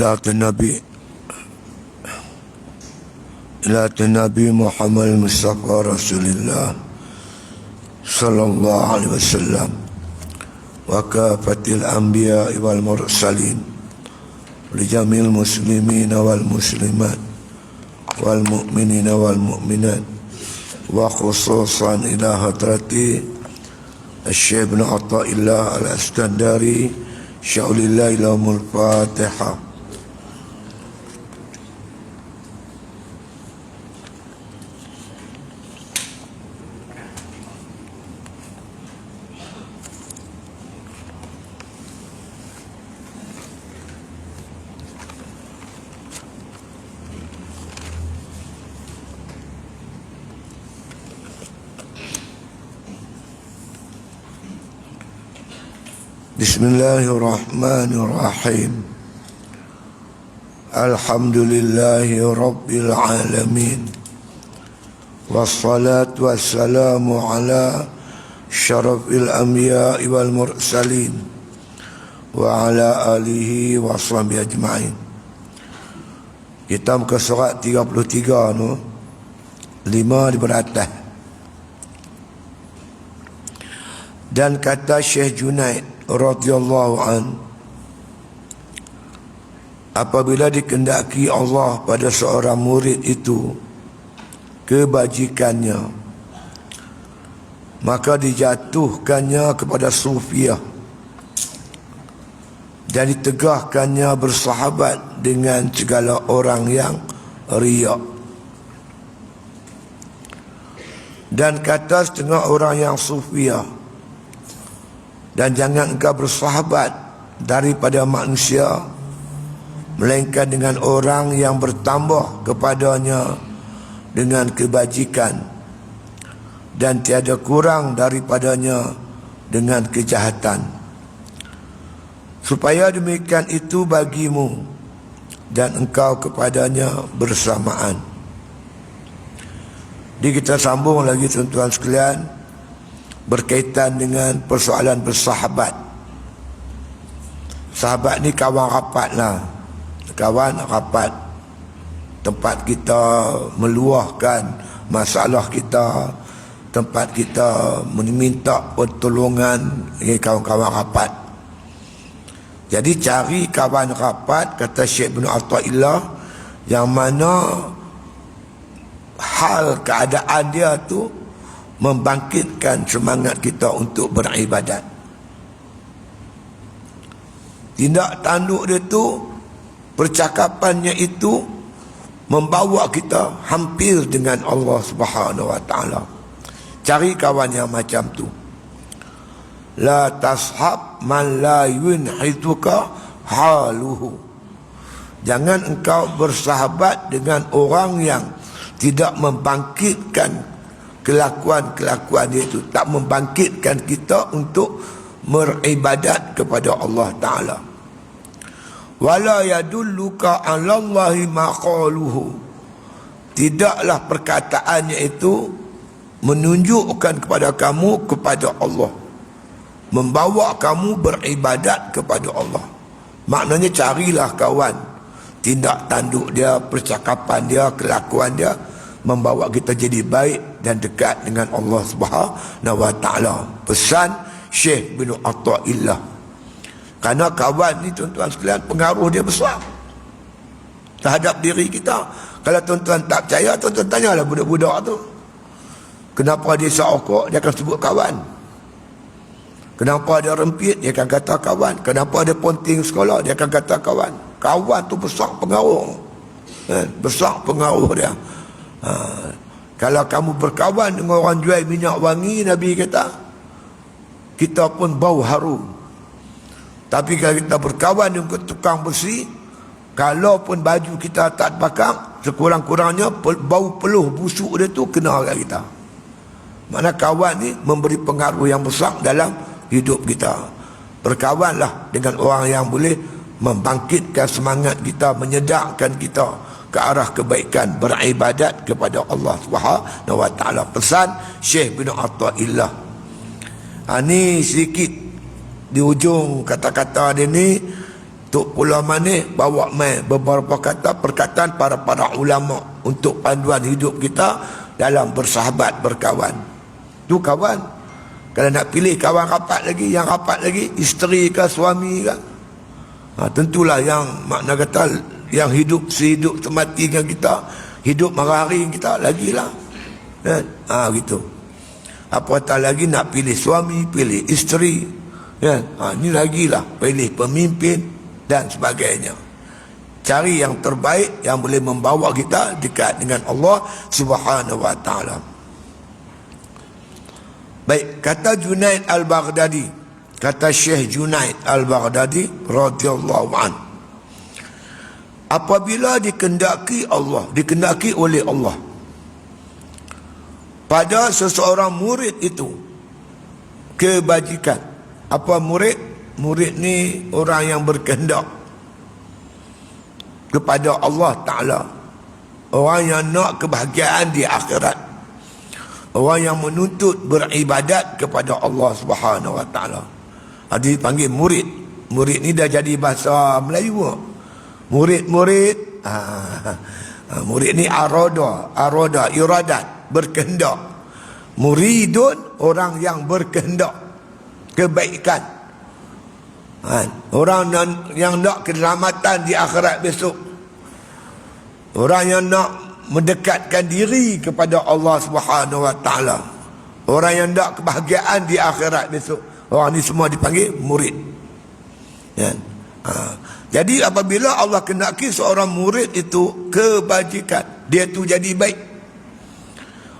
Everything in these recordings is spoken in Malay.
ila Nabi Muhammad Mustafa Rasulullah sallallahu alaihi wasallam wa kafatil anbiya wal mursalin li jamil muslimin wal muslimat wal mu'minin wal mu'minat wa khususan ila hadrati Syekh bin Athaillah Al-Iskandari sya'ulillah ilahumul Fatihah. Bismillahirrahmanirrahim. Alhamdulillahi Rabbil Alamin. Wassalatu wassalamu ala syarafil anbiya wal mursalin wa ala alihi wa sahbihi ajma'in. Kita muka surat 33 no, 5 di beratas. Dan kata Syekh Junaid radhiyallahu an, apabila dikehendaki Allah pada seorang murid itu kebajikannya, maka dijatuhkannya kepada sufiah dan ditegahkannya bersahabat dengan segala orang yang riak. Dan kata setengah orang yang sufiah, dan jangan engkau bersahabat daripada manusia melainkan dengan orang yang bertambah kepadanya dengan kebajikan dan tiada kurang daripadanya dengan kejahatan, supaya demikian itu bagimu dan engkau kepadanya bersamaan. Jadi kita sambung lagi tuan-tuan sekalian, berkaitan dengan persoalan bersahabat. Sahabat ni kawan rapat lah, kawan rapat, tempat kita meluahkan masalah kita, tempat kita meminta pertolongan dengan kawan-kawan rapat. Jadi cari kawan rapat, kata Syekh bin Athaillah, yang mana hal keadaan dia tu membangkitkan semangat kita untuk beribadat. Tindak tanduk dia tu, percakapannya itu membawa kita hampir dengan Allah Subhanahu wa taala. Cari kawan yang macam tu. La tashab man la yunhituka haluhu. Jangan engkau bersahabat dengan orang yang tidak membangkitkan kelakuan-kelakuan dia itu, tak membangkitkan kita untuk beribadat kepada Allah Ta'ala. Wala yadulluka 'alallahi maqaluhu. Tidaklah perkataannya itu menunjukkan kepada kamu kepada Allah, membawa kamu beribadat kepada Allah. Maknanya carilah kawan, tindak tanduk dia, percakapan dia, kelakuan dia membawa kita jadi baik dan dekat dengan Allah Subhanahu wa taala. Pesan Syekh bin Athaillah. Karena kawan ni tuan-tuan sekalian, pengaruh dia besar terhadap diri kita. Kalau tuan-tuan tak percaya, tuan-tuan tanyalah budak-budak tu, kenapa dia seokok, dia akan sebut kawan. Kenapa dia rempit, dia akan kata kawan. Kenapa dia ponting sekolah, dia akan kata kawan. Kawan tu besar pengaruh, besar pengaruh dia. Kalau kamu berkawan dengan orang jual minyak wangi, Nabi kata, kita pun bau harum. Tapi kalau kita berkawan dengan tukang besi, kalaupun baju kita tak bakar, sekurang-kurangnya bau peluh busuk dia tu kena kat kita. Mana kawan ni memberi pengaruh yang besar dalam hidup kita. Berkawanlah dengan orang yang boleh membangkitkan semangat kita, menyedarkan kita ke arah kebaikan, beribadat kepada Allah Subhanahu wa taala. Pesan Syekh bin Athaillah. Ini sedikit di ujung kata-kata dia ni Tok Pulau Manis bawa mai beberapa perkataan para ulama untuk panduan hidup kita dalam bersahabat, berkawan. Tu kawan. Kalau nak pilih kawan rapat lagi, yang rapat lagi isteri ke suami ke, tentulah yang makna kata yang hidup sehidup semati dengan kita, hidup marah-hari kita lagilah. Kan? Gitu. Apatah lagi nak pilih suami, pilih isteri. Kan? Ini lagilah pilih pemimpin dan sebagainya. Cari yang terbaik yang boleh membawa kita dekat dengan Allah Subhanahu wa taala. Baik, kata Junaid Al-Baghdadi, kata Syekh Junaid Al-Baghdadi radhiyallahu anhu, apabila dikehendaki oleh Allah pada seseorang murid itu kebajikan. Apa murid? Murid ni orang yang berkehendak kepada Allah Ta'ala, orang yang nak kebahagiaan di akhirat, orang yang menuntut beribadat kepada Allah Subhanahu wa Ta'ala. Dia dipanggil murid. Murid ni dah jadi bahasa Melayu. Murid-murid, murid ni arada, iradat, berkehendak. Muridun, orang yang berkehendak kebaikan. Orang yang nak keselamatan di akhirat besok, orang yang nak mendekatkan diri kepada Allah Subhanahu wa taala, orang yang nak kebahagiaan di akhirat besok, orang ni semua dipanggil murid. Jadi apabila Allah kehendaki seorang murid itu kebajikan, dia tu jadi baik,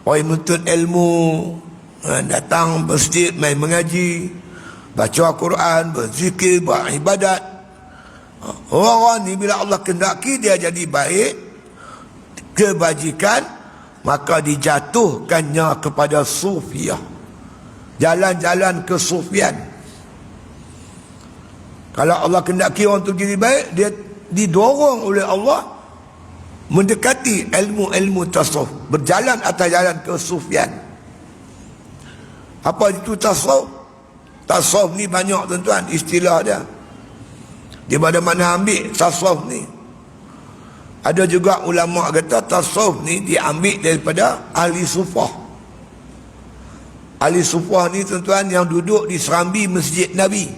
orang menuntut ilmu, datang masjid, main mengaji, baca Al-Quran, berzikir, beribadat, orang ni bila Allah kehendaki dia jadi baik, kebajikan, maka dijatuhkannya kepada sufiah, jalan-jalan kesufian. Kalau Allah kehendaki orang tu jadi baik, dia didorong oleh Allah mendekati ilmu-ilmu tasawuf, berjalan atas jalan kesufian. Apa itu tasawuf? Tasawuf ni banyak tuan-tuan istilah dia. Dia pada mana ambil tasawuf ni? Ada juga ulama kata tasawuf ni diambil daripada ahli sufah. Ahli sufah ni tuan-tuan yang duduk di serambi Masjid Nabi.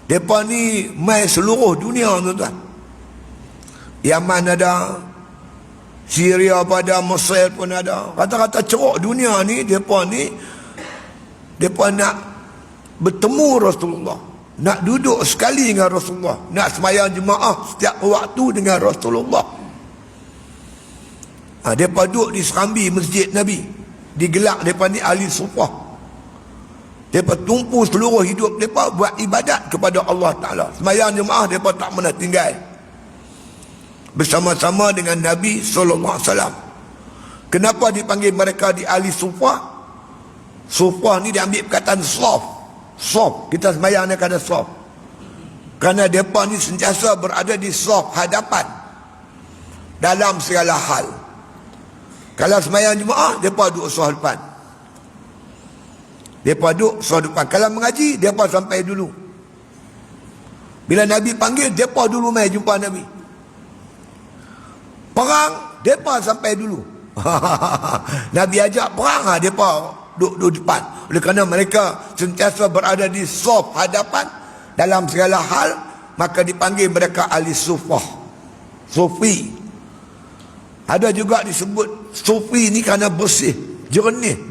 Mereka ni mai seluruh dunia tuan-tuan. Yaman ada, Syria pada, Mesir pun ada. Kata-kata ceruk dunia ni, mereka nak bertemu Rasulullah, nak duduk sekali dengan Rasulullah, nak sembahyang jemaah setiap waktu dengan Rasulullah. Mereka duduk di serambi Masjid Nabi, digelar mereka ni ahli sufah. Mereka tumpu seluruh hidup mereka buat ibadat kepada Allah Ta'ala. Sembahyang jemaah mereka tak pernah tinggal, bersama-sama dengan Nabi SAW. Kenapa dipanggil mereka di ahli sufah? Sufah ni diambil perkataan sof. Kita sembahyang ni kata sof, kerana mereka ni sentiasa berada di sof hadapan dalam segala hal. Kalau sembahyang jemaah, mereka duduk sof depan. Mereka duduk sof depan. Kalau mengaji, mereka sampai dulu. Bila Nabi panggil, mereka dulu mai jumpa Nabi. Perang, mereka sampai dulu. Nabi ajak perang, mereka duduk depan. Oleh kerana mereka sentiasa berada di saf hadapan dalam segala hal, maka dipanggil mereka ahli sufah, sufi. Ada juga disebut sufi ni kerana bersih, jernih,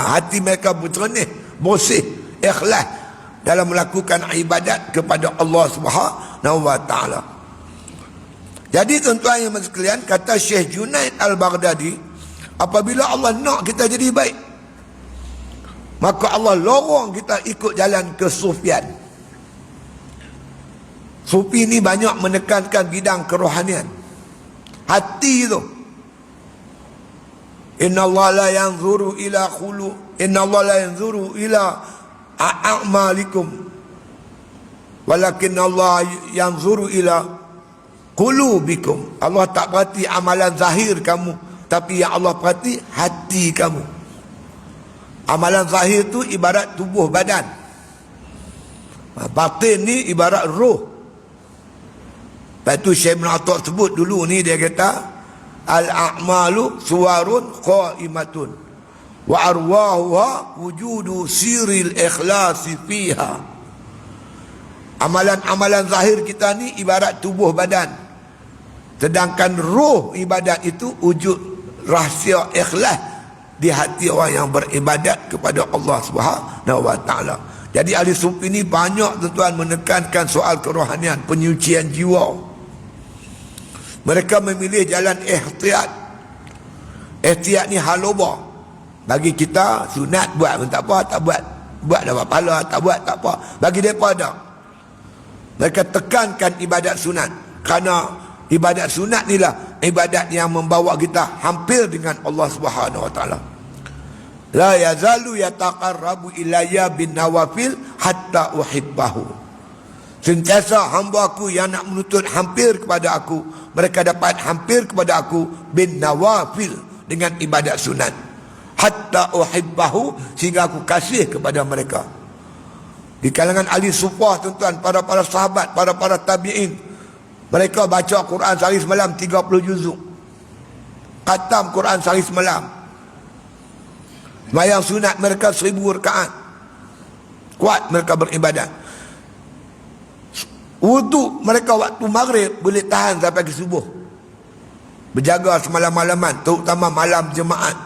hati mereka berjernih, bersih, ikhlas dalam melakukan ibadat kepada Allah Subhanahu wa taala. Jadi tuan-tuan yang sekalian, kata Syekh Junaid Al-Baghdadi, apabila Allah nak kita jadi baik, maka Allah lorong kita ikut jalan kesufian. Sufi ni banyak menekankan bidang kerohanian, hati tu. Inna Allah la yanzuru ila Inna Allah la yanzuru ila a'malikum, walakin Allah yanzuru ila qulubikum. Allah tak perhati amalan zahir kamu, tapi yang Allah perhati hati kamu. Amalan zahir tu ibarat tubuh badan. Batin ni ibarat roh. Lepas tu Syekh Ibn Athar sebut dulu ni, dia kata al-a'malu suwarun qaimatun wa arwahuha wujudu siril ikhlasi fiha. Amalan-amalan zahir kita ni ibarat tubuh badan, sedangkan roh ibadat itu wujud rahsia ikhlas di hati orang yang beribadat kepada Allah Subhanahu wa taala. Jadi ahli sufi ni banyak tuan-tuan menekankan soal kerohanian, penyucian jiwa. Mereka memilih jalan ihtiyat. Ihtiyat ni haloba. Bagi kita sunat buat pun tak apa, tak buat buat dapat pahala, tak buat tak apa. Bagi mereka ada. Mereka tekankan ibadat sunat, kerana ibadat sunat ni lah ibadat yang membawa kita hampir dengan Allah Subhanahu wa taala. La yazalu yataqarrabu ilayya bin nawafil hatta uhibbahu. Sentiasa hamba aku yang nak menuntut hampir kepada aku, mereka dapat hampir kepada aku bin nawafil, dengan ibadat sunat. Hatta uhibbahu, sehingga aku kasih kepada mereka. Di kalangan ahli sufah tuan-tuan, para sahabat, para tabi'in, mereka baca Quran sehari semalam 30 juzuk. Khatam Quran sehari semalam. Sembahyang sunat mereka 1000 rakaat. Kuat mereka beribadat. Wudu mereka waktu maghrib boleh tahan sampai ke subuh. Berjaga semalam-malaman, terutama malam jemaat.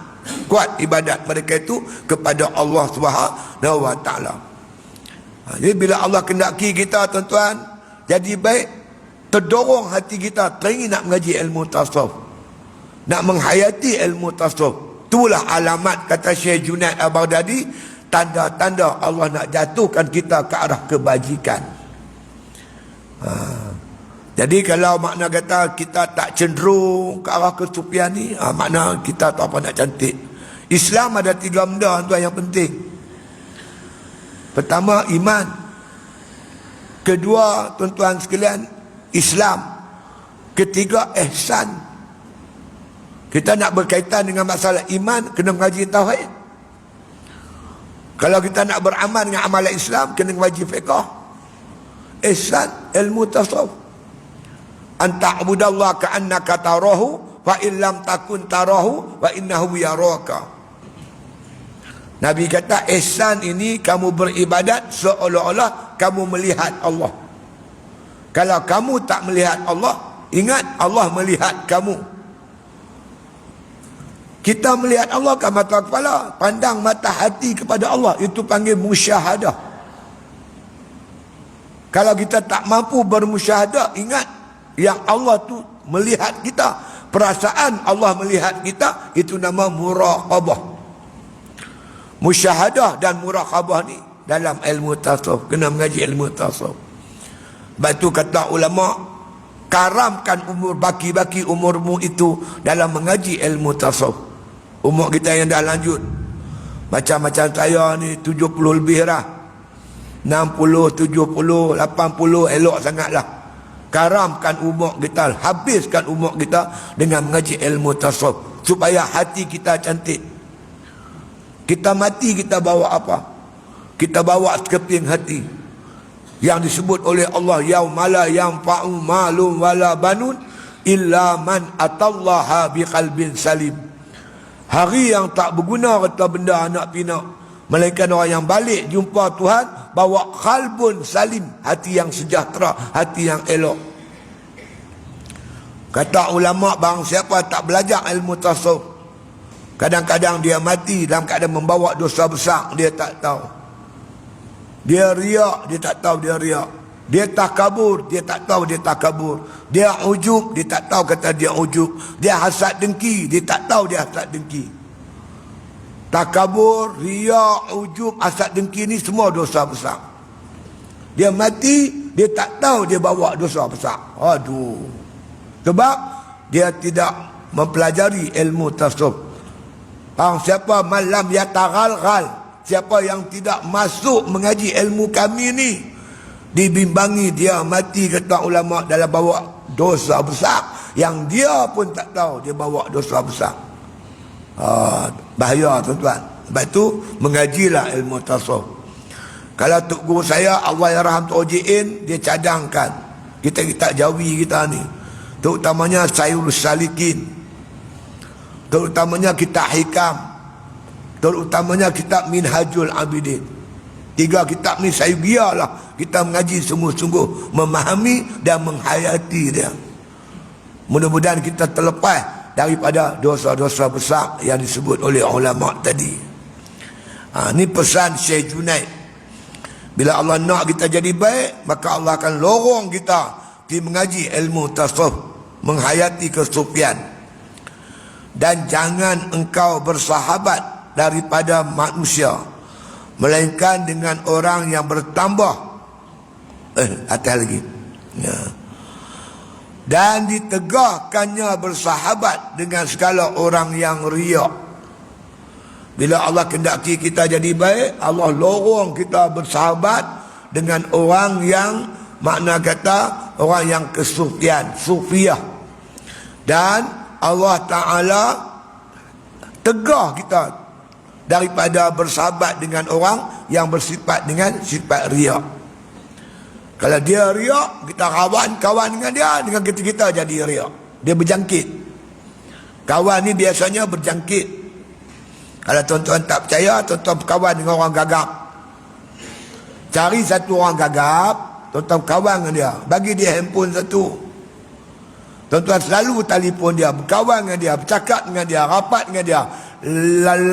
Kuat ibadat mereka itu kepada Allah Subhanahu wa taala. Jadi bila Allah kendaki kita tuan-tuan jadi baik, terdorong hati kita teringin nak mengaji ilmu tasawuf, nak menghayati ilmu tasawuf. Itulah alamat, kata Syekh Junaid Al-Baghdadi, tanda-tanda Allah nak jatuhkan kita ke arah kebajikan. Jadi kalau makna kata kita tak cenderung ke arah kesufian ni, makna kita tak apa nak cantik. Islam ada 3 benda tuan yang penting. Pertama, iman. Kedua, tuan-tuan sekalian, Islam. Ketiga, ihsan. Kita nak berkaitan dengan masalah iman, kena mengaji tauhid. Kalau kita nak beramal dengan amalan Islam, kena mengaji fiqh. Ihsan, ilmu tasawuf. Anta'budallah ka'annaka tarahu fa illam takun tarahu wa innahu yaraka. Nabi kata ihsan ini kamu beribadat seolah-olah kamu melihat Allah. Kalau kamu tak melihat Allah, ingat Allah melihat kamu. Kita melihat Allah kan mata kepala, pandang mata hati kepada Allah, itu panggil musyahadah. Kalau kita tak mampu bermusyahadah, ingat yang Allah tu melihat kita. Perasaan Allah melihat kita, itu nama muraqabah. Musyahadah dan muraqabah ni dalam ilmu tasawuf, kena mengaji ilmu tasawuf. Sebab tu kata ulama, karamkan umur, baki-baki umurmu itu dalam mengaji ilmu tasawuf. Umur kita yang dah lanjut, macam-macam saya ni 70 lebih lah, 60, 70, 80, elok sangatlah. Karamkan umur kita, habiskan umur kita dengan mengaji ilmu tasawuf, supaya hati kita cantik. Kita mati, kita bawa apa? Kita bawa sekeping hati yang disebut oleh Allah, yaumala yanfa'u malun wala banun illa man atallaha biqalbin salim. Hari yang tak berguna kata benda anak pinak, melainkan orang yang balik jumpa Tuhan bawa qalbun salim, hati yang sejahtera, hati yang elok. Kata ulama, bang siapa tak belajar ilmu tasawuf, kadang-kadang dia mati dalam keadaan membawa dosa besar, dia tak tahu. Dia riak, dia tak tahu dia riak. Dia takabur, dia tak tahu dia takabur. Dia ujub, dia tak tahu kata dia ujub. Dia hasad dengki, dia tak tahu dia hasad dengki. Takabur, riak, ujub, hasad dengki ni semua dosa besar. Dia mati, dia tak tahu dia bawa dosa besar. Aduh. Sebab dia tidak mempelajari ilmu tasawuf. Siapa malam yataghal-ghal, siapa yang tidak masuk mengaji ilmu kami ni, dibimbangi dia mati, kata ulama, dalam bawa dosa besar yang dia pun tak tahu dia bawa dosa besar. Bahaya tuan-tuan. Sebab tu mengajilah ilmu tasawuf. Kalau tok guru saya Allahyarham Tok Ojiin, dia cadangkan kita Jawi kita ni, terutamanya Sayul Salikin, terutamanya kitab Hikam, terutamanya kitab Minhajul Abidin. 3 kitab ni saya giarlah kita mengaji sungguh-sungguh, memahami dan menghayati dia. Mudah-mudahan kita terlepas daripada dosa-dosa besar yang disebut oleh ulama tadi. Ni pesan Syekh Junaid. Bila Allah nak kita jadi baik, maka Allah akan lorong kita pergi mengaji ilmu tasawuf, menghayati kesufian. Dan jangan engkau bersahabat daripada manusia, melainkan dengan orang yang bertambah. Atas lagi. Ya. Dan ditegahkannya bersahabat dengan segala orang yang riak. Bila Allah kendaki kita jadi baik, Allah lorong kita bersahabat dengan orang yang, makna kata, orang yang kesufian, sufiah. Dan Allah Ta'ala tegah kita daripada bersahabat dengan orang yang bersifat dengan sifat riak. Kalau dia riak, kita kawan dengan dia, dengan kita jadi riak. Dia berjangkit. Kawan ni biasanya berjangkit. Kalau tuan-tuan tak percaya, tuan-tuan berkawan dengan orang gagap. Cari satu orang gagap, tuan-tuan berkawan dengan dia. Bagi dia handphone satu. Tuan-tuan selalu telefon dia, berkawan dengan dia, bercakap dengan dia, rapat dengan dia.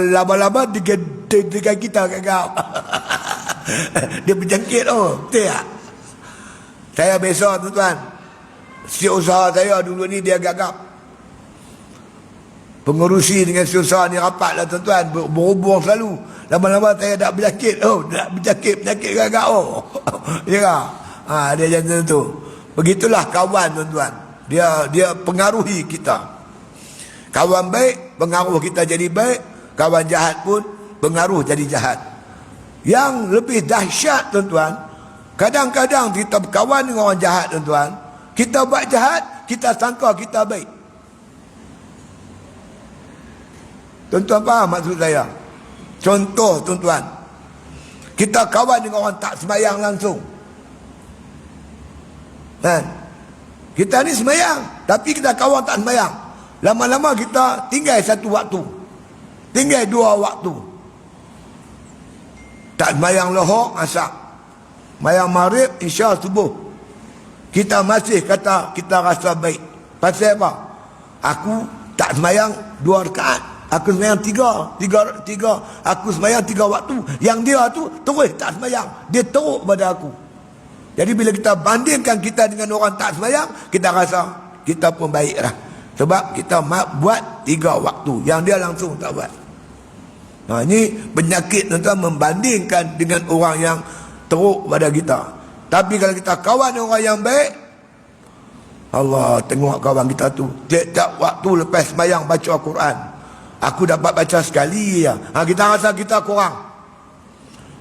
Laba-laba dengan kita gagap. Dia berjangkit. Betul tak? Saya biasa tuan-tuan, si usaha saya dulu ni dia gagap. Pengurusi dengan si usaha ni rapat lah tuan-tuan, berhubung selalu. Lama-lama saya dah berjangkit. Dah berjangkit gagap. Ya. Dia macam tu. Begitulah kawan tuan-tuan. Dia pengaruhi kita. Kawan baik pengaruh kita jadi baik, kawan jahat pun pengaruh jadi jahat. Yang lebih dahsyat tuan-tuan, kadang-kadang kita berkawan dengan orang jahat tuan-tuan, kita buat jahat, kita sangka kita baik. Tuan-tuan faham maksud saya? Contoh tuan-tuan, kita kawan dengan orang tak sembahyang langsung. Kan? Kita ni sembahyang, tapi kita kawan tak sembahyang. Lama-lama kita tinggal satu waktu, tinggal 2 waktu. Tak sembahyang lohor, asar, sembahyang maghrib, isya, subuh. Kita masih kata kita rasa baik. Pasal apa? Aku tak sembahyang 2 rakaat, aku sembahyang 3. Aku sembahyang 3 waktu. Yang dia tu terus tak sembahyang, dia teruk pada aku. Jadi bila kita bandingkan kita dengan orang tak sembahyang, kita rasa kita pun baik lah. Sebab kita buat 3 waktu, yang dia langsung tak buat. Ini penyakit tuan-tuan, membandingkan dengan orang yang teruk pada kita. Tapi kalau kita kawan dengan orang yang baik, Allah tengok kawan kita tu, tiap-tiap waktu lepas sembahyang baca Al-Quran. Aku dapat baca sekali ya. Kita rasa kita kurang.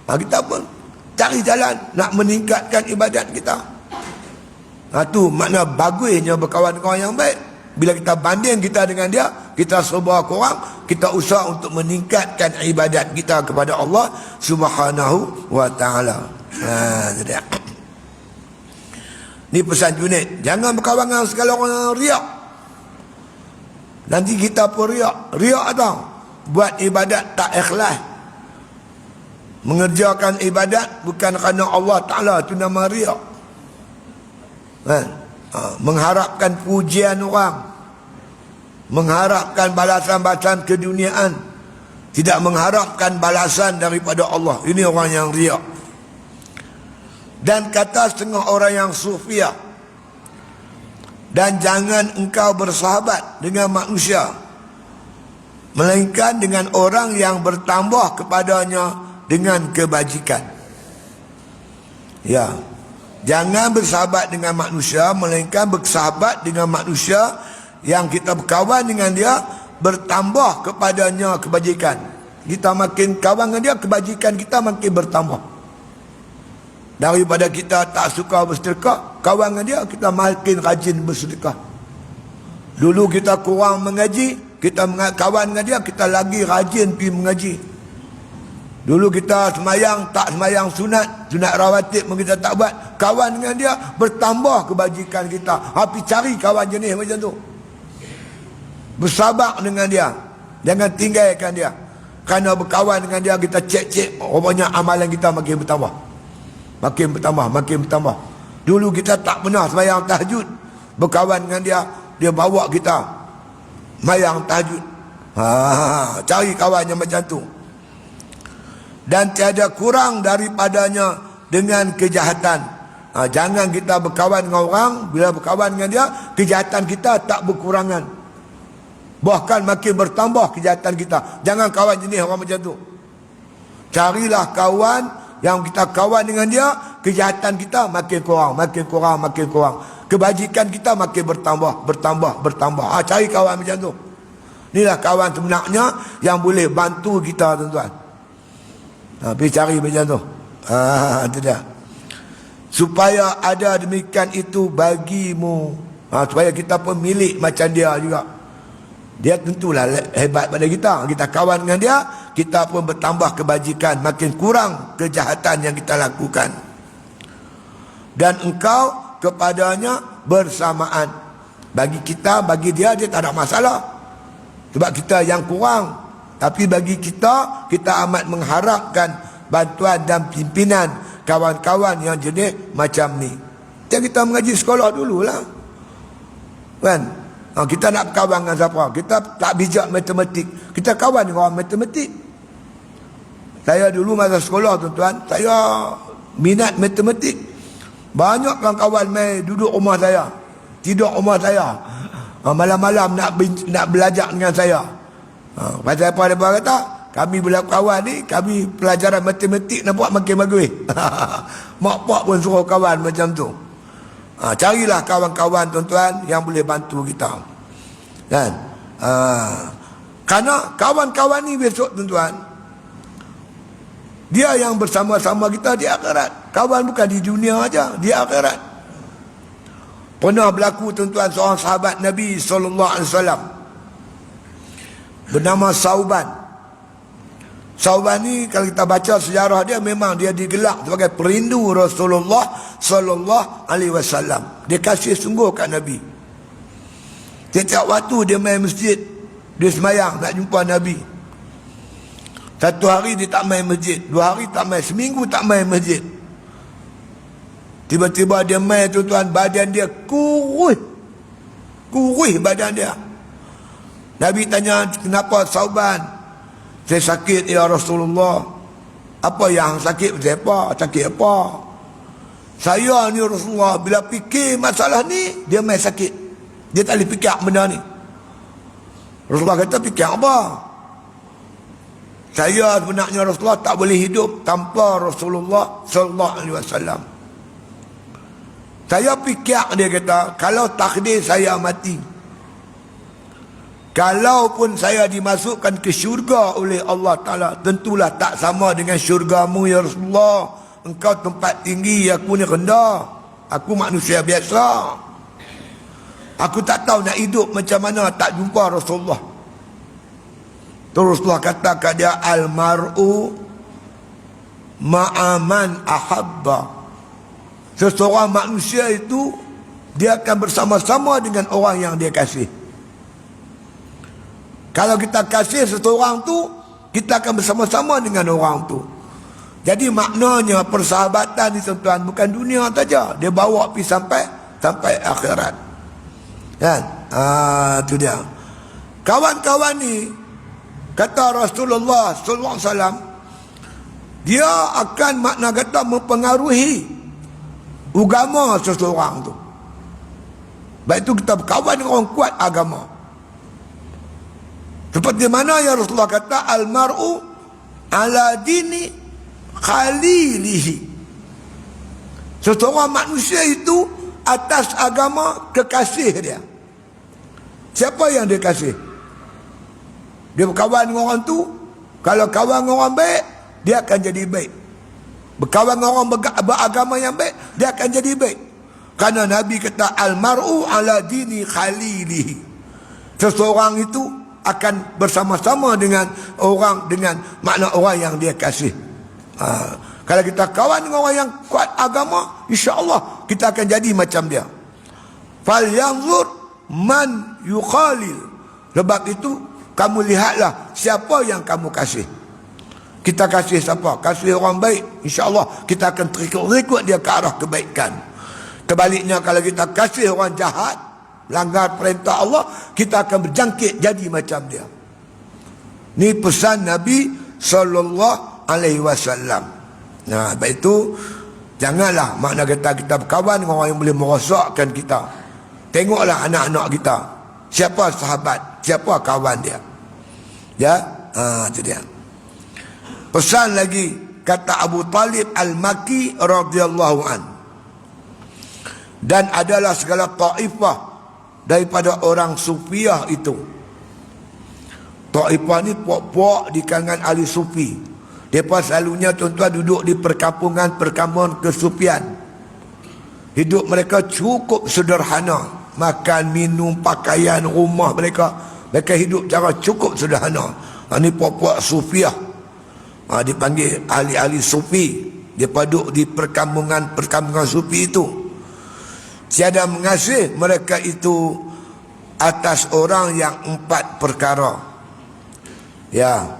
Kita pun cari jalan nak meningkatkan ibadat kita. Tu makna bagusnya berkawan dengan orang yang baik. Bila kita banding kita dengan dia, kita serba kurang, kita usaha untuk meningkatkan ibadat kita kepada Allah Subhanahu wa ta'ala. Ni pesan Junaid, jangan berkawan dengan segala orang yang riak. Nanti kita pun riak. Riak tau, buat ibadat tak ikhlas, mengerjakan ibadat bukan kerana Allah Ta'ala, itu nama riak. Mengharapkan pujian orang, mengharapkan balasan-balasan keduniaan, tidak mengharapkan balasan daripada Allah. Ini orang yang riak. Dan kata setengah orang yang sufiah, dan jangan engkau bersahabat dengan manusia, melainkan dengan orang yang bertambah kepadanya dengan kebajikan. Ya, jangan bersahabat dengan manusia, melainkan bersahabat dengan manusia yang kita berkawan dengan dia, bertambah kepadanya kebajikan. Kita makin kawan dengan dia, kebajikan kita makin bertambah. Daripada kita tak suka bersedekah, kawan dengan dia, kita makin rajin bersedekah. Dulu kita kurang mengaji, kita kawan dengan dia, kita lagi rajin pergi mengaji. Dulu kita semayang, tak semayang sunat rawatib pun kita tak buat. Kawan dengan dia, bertambah kebajikan kita. Tapi cari kawan jenis macam tu. Bersabar dengan dia. Jangan tinggalkan dia. Kerana berkawan dengan dia, kita cek-cek, rupanya amalan kita makin bertambah. Makin bertambah. Dulu kita tak pernah semayang tahajud. Berkawan dengan dia, dia bawa kita semayang tahajud. Cari kawan yang macam tu. Dan tiada kurang daripadanya dengan kejahatan. Jangan kita berkawan dengan orang, bila berkawan dengan dia, kejahatan kita tak berkurangan, bahkan makin bertambah kejahatan kita. Jangan kawan jenis orang macam tu. Carilah kawan yang kita kawan dengan dia, kejahatan kita makin kurang. Kebajikan kita makin bertambah. Cari kawan macam tu. Inilah kawan sebenarnya yang boleh bantu kita, tuan-tuan. Pergi cari macam tu. Itu dia. Supaya ada demikian itu bagimu. Supaya kita pun milik macam dia juga. Dia tentulah hebat pada kita. Kita kawan dengan dia, kita pun bertambah kebajikan, makin kurang kejahatan yang kita lakukan. Dan engkau kepadanya bersamaan. Bagi kita, bagi dia tak ada masalah. Sebab kita yang kurang. Tapi bagi kita, kita amat mengharapkan bantuan dan pimpinan kawan-kawan yang jenis macam ni. Kita mengaji sekolah dululah. Kan? Kita nak kawan dengan siapa? Kita tak bijak matematik, kita kawan dengan orang matematik. Saya dulu masa sekolah, tuan-tuan, saya minat matematik. Banyak kawan-kawan mai duduk rumah saya, tidur rumah saya, malam-malam nak belajar dengan saya. Pasal apa mereka kata? Kami berkawan ni, kami pelajaran matematik nak buat makin bagus. Mak pak pun suruh kawan macam tu. Carilah kawan-kawan, tuan-tuan, yang boleh bantu kita. Kan? Kerana kawan-kawan ni besok, tuan-tuan, dia yang bersama-sama kita di akhirat. Kawan bukan di dunia aja, di akhirat. Pernah berlaku, tuan-tuan, seorang sahabat Nabi SAW bernama Sauban. Sauban ni kalau kita baca sejarah dia, memang dia digelar sebagai perindu Rasulullah sallallahu alaihi wasallam. Dia kasih sungguh kat Nabi. Setiap waktu dia main masjid, dia semayang nak jumpa Nabi. Satu hari dia tak main masjid, 2 hari tak main, seminggu tak main masjid. Tiba-tiba dia main, tuan-tuan, badan dia kurus badan dia. Nabi tanya, kenapa Sauban? Saya sakit ya Rasulullah. Apa yang sakit? Sakit apa? Saya ni Rasulullah, bila fikir masalah ni, dia main sakit. Dia tak boleh fikir benda ni. Rasulullah kata, fikir apa? Saya sebenarnya Rasulullah tak boleh hidup tanpa Rasulullah sallallahu alaihi wasallam. Saya fikir, dia kata, kalau takdir saya mati, kalaupun saya dimasukkan ke syurga oleh Allah Ta'ala, tentulah tak sama dengan syurgamu ya Rasulullah. Engkau tempat tinggi, aku ni rendah. Aku manusia biasa. Aku tak tahu nak hidup macam mana tak jumpa Rasulullah. Terus Rasulullah kata kat dia, Al-mar'u ma'aman ahabba. Seseorang manusia itu, dia akan bersama-sama dengan orang yang dia kasih. Kalau kita kasih seseorang tu, kita akan bersama-sama dengan orang tu. Jadi maknanya persahabatan ni, tuan-tuan, bukan dunia saja. Dia bawa pergi sampai akhirat. Kan? Itu dia. Kawan-kawan ni, kata Rasulullah sallallahu alaihi wasallam, dia akan makna kata mempengaruhi agama seseorang tu. Baik itu kita berkawan dengan orang kuat agama. Seperti mana yang Rasulullah kata, Al-mar'u ala dini khalilihi. Seseorang manusia itu atas agama kekasih dia. Siapa yang dia kasih? Dia berkawan dengan orang tu. Kalau kawan dengan orang baik, dia akan jadi baik. Berkawan dengan orang beragama yang baik, dia akan jadi baik. Kerana Nabi kata, Al-mar'u ala dini khalilihi. Seseorang itu akan bersama-sama dengan orang, dengan makna orang yang dia kasih. Kalau kita kawan dengan orang yang kuat agama, insya-Allah kita akan jadi macam dia. Fal yanzur man yukhalil. Sebab itu kamu lihatlah siapa yang kamu kasih. Kita kasih siapa? Kasih orang baik, insya-Allah kita akan terikut dia ke arah kebaikan. Kebaliknya kalau kita kasih orang jahat, langgar perintah Allah, kita akan berjangkit jadi macam dia. Ni pesan Nabi sallallahu alaihi wasallam. Nah, sebab itu janganlah makna kata kita berkawan dengan orang yang boleh merosakkan kita. Tengoklah anak-anak kita, siapa sahabat, siapa kawan dia. Ya, itu dia. Pesan lagi kata Abu Talib Al-Makki radhiyallahu an. Dan adalah segala taifah daripada orang sufiah itu. Taifah ni puak-puak di kalangan ahli sufi. Mereka selalunya tuan-tuan duduk di perkampungan kesufian. Hidup mereka cukup sederhana. Makan, minum, pakaian, rumah mereka. Mereka hidup cara cukup sederhana. Ini puak-puak sufiah. Dipanggil ahli-ahli sufi. Mereka duduk di perkampungan sufi itu. Tiada mengasihi mereka itu atas orang yang 4 perkara. Ya.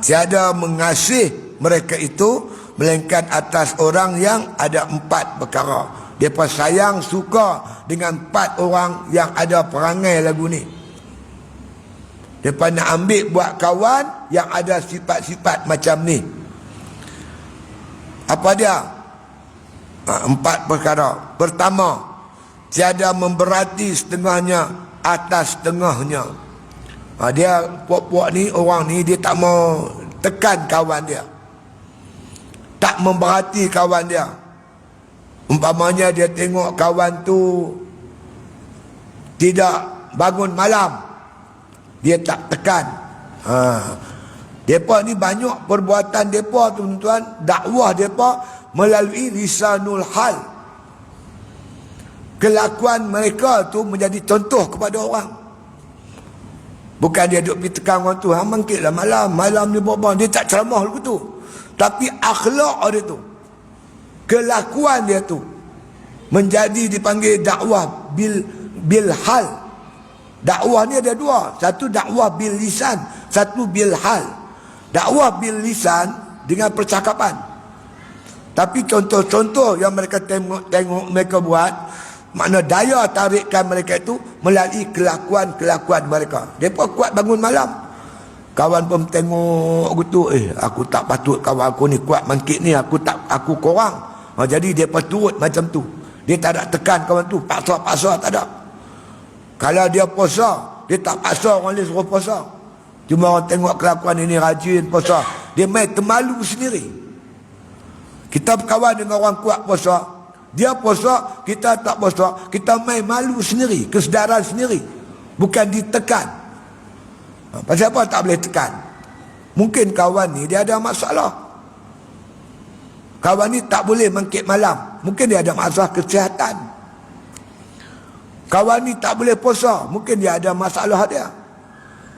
Tiada mengasihi mereka itu melainkan atas orang yang ada 4 perkara. Mereka sayang, suka dengan 4 orang yang ada perangai lagu ni. Mereka nak ambil buat kawan yang ada sifat-sifat macam ni. Apa dia? 4 perkara. Pertama, tiada memberati setengahnya atas setengahnya. Dia puak-puak ni, orang ni dia tak mau tekan kawan dia, tak memberhati kawan dia. Umpamanya dia tengok kawan tu tidak bangun malam, dia tak tekan. Depa ni banyak perbuatan depa tuan-tuan, dakwah depa melalui lisanul hal. Kelakuan mereka tu menjadi contoh kepada orang. Bukan dia duduk pergi tekan orang tu, mangkitlah malam ni buat dia tak ceramah lagu tu. Tapi akhlak dia tu, kelakuan dia tu menjadi dipanggil dakwah bil hal. Dakwah ni ada 2, satu dakwah bil lisan, satu bil hal. Dakwah bil lisan dengan percakapan. Tapi contoh-contoh yang mereka tengok mereka buat, makna daya tarikan mereka itu melalui kelakuan-kelakuan mereka. Mereka kuat bangun malam. Kawan pun tengok gitu, aku tak patut kawan aku ni kuat mangkit ni, aku korang. Jadi mereka turut macam tu. Dia tak ada tekan kawan tu, paksa-paksa tak ada. Kalau dia puasa, dia tak paksa orang lain suruh puasa. Cuma orang tengok kelakuan ini rajin puasa, dia main termalu sendiri. Kita berkawan dengan orang kuat puasa, dia puasa, kita tak puasa, kita main malu sendiri, kesedaran sendiri, bukan ditekan. Pasal apa tak boleh tekan? Mungkin kawan ni dia ada masalah. Kawan ni tak boleh mangkit malam, mungkin dia ada masalah kesihatan. Kawan ni tak boleh puasa, mungkin dia ada masalah dia.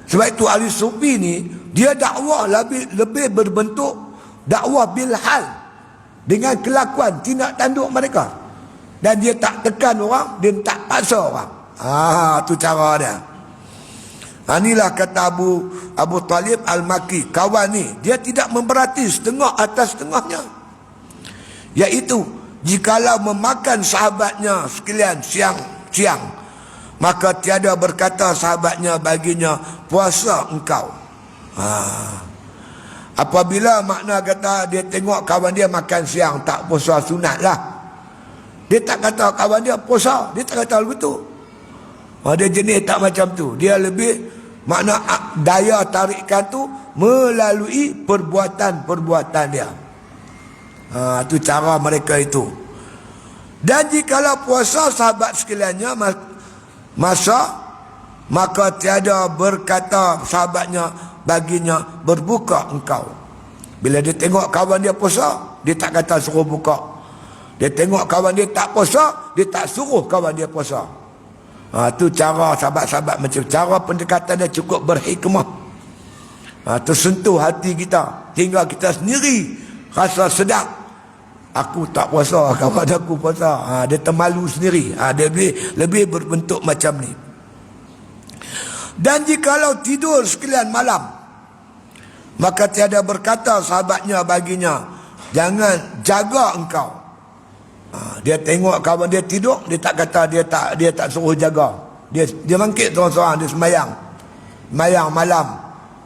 Sebab itu ahli sufi ni, dia dakwah lebih berbentuk dakwah bil hal, dengan kelakuan tindak tanduk mereka. Dan dia tak tekan orang, dia tak paksa orang. Tu cara dia. Inilah kata Abu Talib Al-Makki, kawan ni dia tidak memberati setengah atas setengahnya. Iaitu jikalau memakan sahabatnya sekalian siang, maka tiada berkata sahabatnya baginya, puasa engkau. Apabila makna kata dia tengok kawan dia makan siang tak puasa sunat lah, dia tak kata kawan dia puasa, dia tak kata begitu. Dia jenis tak macam tu. Dia lebih makna daya tarikan tu melalui perbuatan-perbuatan dia. Itu cara mereka itu. Dan jikalau puasa sahabat sekaliannya maka tiada berkata sahabatnya baginya, berbuka engkau. Bila dia tengok kawan dia puasa, dia tak kata suruh buka. Dia tengok kawan dia tak puasa, dia tak suruh kawan dia puasa. Tu cara sahabat-sahabat macam cara pendekatan dia cukup berhikmah. Tersentuh hati kita hingga kita sendiri rasa sedap. Aku tak puasa, kawan aku puasa. Dia termalu sendiri. Dia lebih berbentuk macam ni. Dan jikalau tidur sekalian malam, maka tiada berkata sahabatnya baginya, jangan jaga engkau. Dia tengok kawan dia tidur, dia tak kata dia tak suruh jaga. Dia bangkit seorang-seorang, dia sembahyang malam.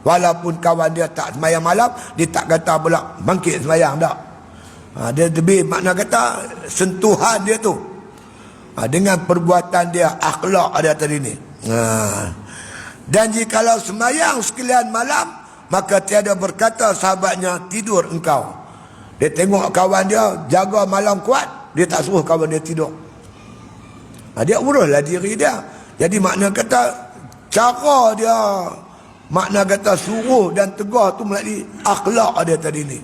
Walaupun kawan dia tak sembahyang malam, dia tak kata pula bangkit sembahyang tak. Dia lebih makna kata sentuhan dia tu dengan perbuatan dia, akhlak dia tadi ni. Dan jikalau sembahyang sekalian malam, maka tiada berkata sahabatnya, tidur engkau. Dia tengok kawan dia jaga malam kuat, dia tak suruh kawan dia tidur. Dia uruslah diri dia. Jadi makna kata cara dia, makna kata suruh dan tegur tu melalui akhlak dia tadi ni,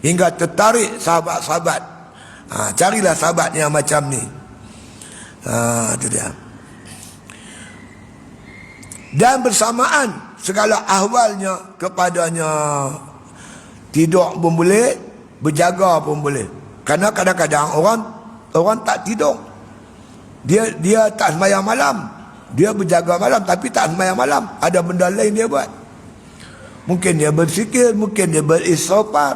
hingga tertarik sahabat-sahabat. Carilah sahabat yang macam ni. Itu dia. Dan bersamaan segala ahwalnya kepadanya. Tidur pun boleh, berjaga pun boleh. Kerana kadang-kadang orang tak tidur. Dia tak sembahyang malam, dia berjaga malam tapi tak sembahyang malam. Ada benda lain dia buat. Mungkin dia berzikir, mungkin dia beristighfar,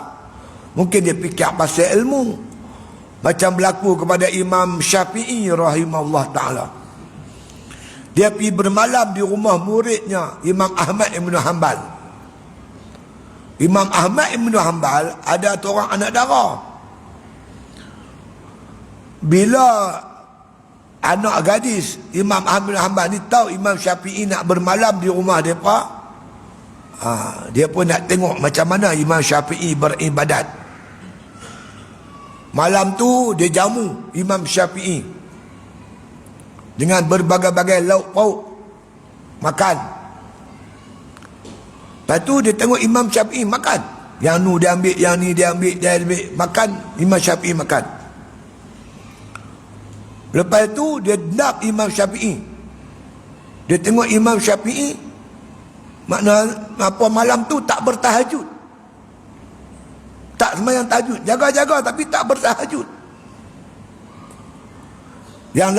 mungkin dia fikir pasal ilmu. Macam berlaku kepada Imam Syafi'i rahimahullah ta'ala. Dia pergi bermalam di rumah muridnya Imam Ahmad Ibn Hanbal. Imam Ahmad Ibn Hanbal ada seorang anak dara. Bila anak gadis Imam Ahmad Ibn Hanbal ni tahu Imam Syafi'i nak bermalam di rumah mereka, dia pun nak tengok macam mana Imam Syafi'i beribadat. Malam tu dia jamu Imam Syafi'i dengan berbagai-bagai lauk pauk makan. Lepas tu dia tengok Imam Syafi'i makan. Yang nu dia ambil, yang ni dia ambil, makan. Imam Syafi'i makan. Lepas tu dia nak Imam Syafi'i. Dia tengok Imam Syafi'i, makna apa, malam tu tak bertahajud, tak sembahyang tahajud, jaga-jaga tapi tak bertahajud. Yang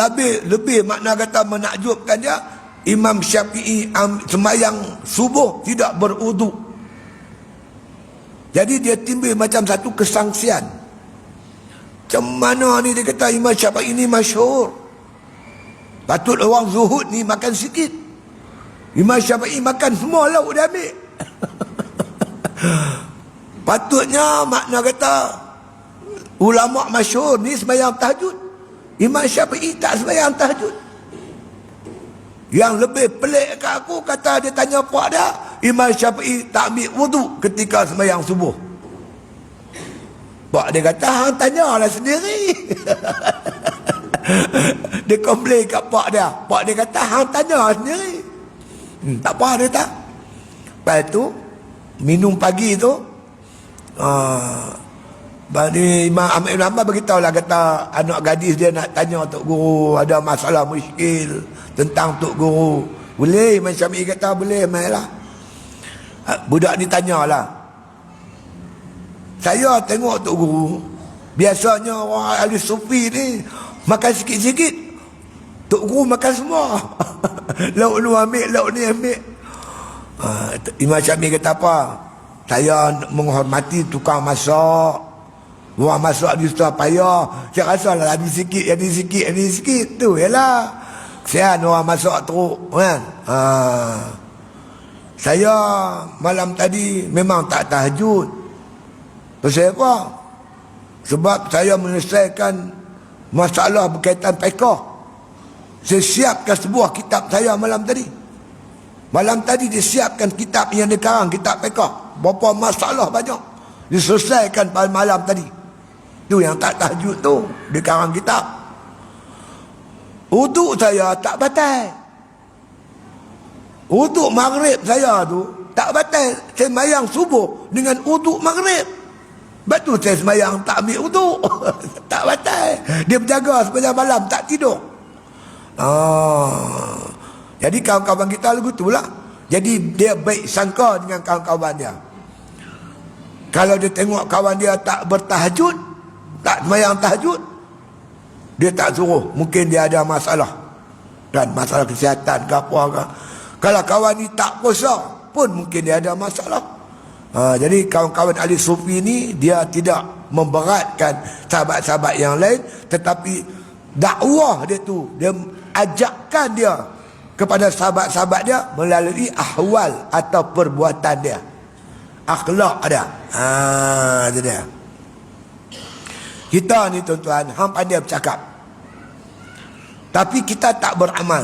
lebih makna kata menakjubkan dia, Imam Syafi'i sembahyang subuh tidak berwuduk. Jadi dia timbul macam satu kesangsian. Macam mana ni, dia kata Imam Syafi'i ni masyhur, patut orang zuhud ni makan sikit. Imam Syafi'i makan semua lauk dia ambil. Patutnya makna kata ulama masyhur ni sembahyang tahajud, Imam Syafi'i tak sembahyang tahajud. Yang lebih pelik kat aku, kata dia tanya puak dia, Imam Syafi'i tak ambil wuduk ketika sembahyang subuh. Puak dia kata, hang tanyalah sendiri. Dia komplain kat puak dia. Puak dia kata, hang tanya sendiri. Tak apa dia tak. Lepas tu minum pagi tu, Imam Ahmad Ibn Hanbal beritahu lah, kata anak gadis dia nak tanya Tok Guru, ada masalah muskil tentang Tok Guru. Boleh? Imam Syafi'i kata boleh, mainlah. Budak ni tanyalah, saya tengok Tok Guru, biasanya orang ahli sufi ni makan sikit-sikit, Tok Guru makan semua. Lauk ni ambil, lauk ni ambil. Imam Syafi'i kata apa? Saya menghormati tukang masak. Buang masak di situ payah. Saya rasa lah ada sikit, ada sikit, ada sikit. Tu ialah kesian orang masak teruk kan. Saya malam tadi memang tak tahajud. Pasal apa? Sebab saya menyelesaikan masalah berkaitan fiqh. Saya siapkan sebuah kitab saya malam tadi. Malam tadi dia siapkan kitab yang dia karang, kitab fiqh. Berapa masalah banyak diselesaikan pada malam tadi. Tu yang tak tahajud tu, dia karang kitab. Wuduk saya tak batal. Wuduk maghrib saya tu tak batal. Saya sembahyang subuh dengan wuduk maghrib. Sebab tu saya sembahyang tak ambil wuduk. Tak batal. Dia berjaga sepanjang malam, tak tidur. Jadi kawan-kawan kita lagu tu lah. Jadi dia baik sangka dengan kawan-kawan dia. Kalau dia tengok kawan dia tak bertahajud, tak sembahyang tahajud, dia tak suruh. Mungkin dia ada masalah, kan, masalah kesihatan ke apa ke. Kalau kawan ni tak puasa pun mungkin dia ada masalah. Jadi kawan-kawan ahli sufi ni dia tidak memberatkan sahabat-sahabat yang lain, tetapi dakwah dia tu, dia ajakkan dia kepada sahabat-sahabat dia melalui ahwal atau perbuatan dia, akhlak ada. Itu dia. Kita ni tuan-tuan, hang pandai bercakap, tapi kita tak beramal.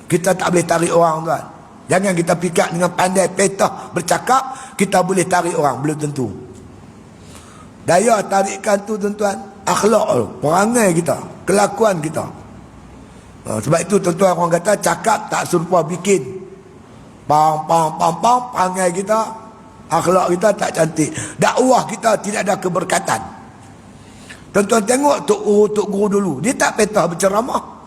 Kita tak boleh tarik orang, tuan. Jangan kita fikir dengan pandai petah bercakap kita boleh tarik orang, belum tentu. Daya tarikan tu tuan-tuan, akhlak tu, perangai kita, kelakuan kita. Sebab itu tuan-tuan orang kata cakap tak serupa bikin. Perangai kita, akhlak kita tak cantik. Dakwah kita tidak ada keberkatan. Tuan-tuan tengok Tok Guru dulu, dia tak petah berceramah.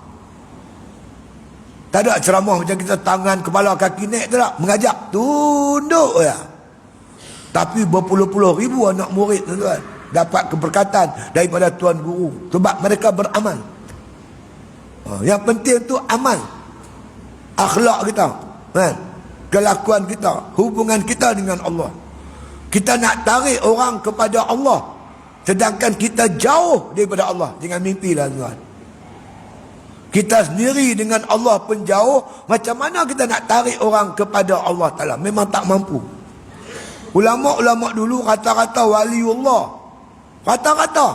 Tak ada ceramah macam kita tangan, kepala, kaki naik, tak. Mengajak, tunduk ya. Tapi berpuluh-puluh ribu anak murid tuan-tuan dapat keberkatan daripada Tuan Guru. Sebab mereka beramal. Yang penting tu amal. Akhlak kita, kan? Kelakuan kita, hubungan kita dengan Allah. Kita nak tarik orang kepada Allah, sedangkan kita jauh daripada Allah. Jangan mimpilah tuan. Kita sendiri dengan Allah pun jauh. Macam mana kita nak tarik orang kepada Allah Ta'ala? Memang tak mampu. Ulama-ulama dulu kata-kata waliullah. Kata-kata.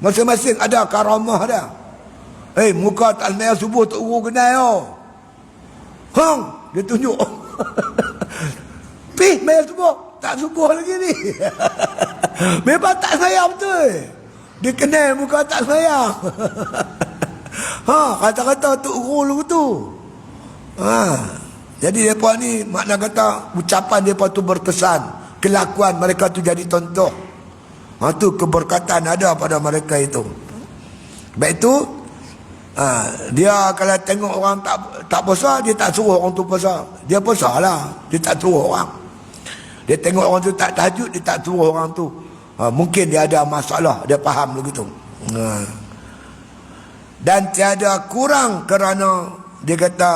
Masing-masing ada karamah dia. Muka tak sembahyang subuh Tok Guru kenal yo. Dia tunjuk. Pih sembahyang subuh. Tak subuh lagi ni. Memang tak sembahyang betul. Dia kenal muka tak sembahyang. Kata-kata Tok Guru tu. Jadi mereka ni makna kata ucapan mereka tu berkesan, kelakuan mereka tu jadi contoh. Tu keberkatan ada pada mereka itu. Sebab itu dia kalau tengok orang tak puasa, dia tak suruh orang tu puasa. Dia puasa lah, dia tak suruh orang. Dia tengok orang tu tak tahajud, dia tak suruh orang tu. Mungkin dia ada masalah, dia faham begitu. Dan tiada kurang kerana dia kata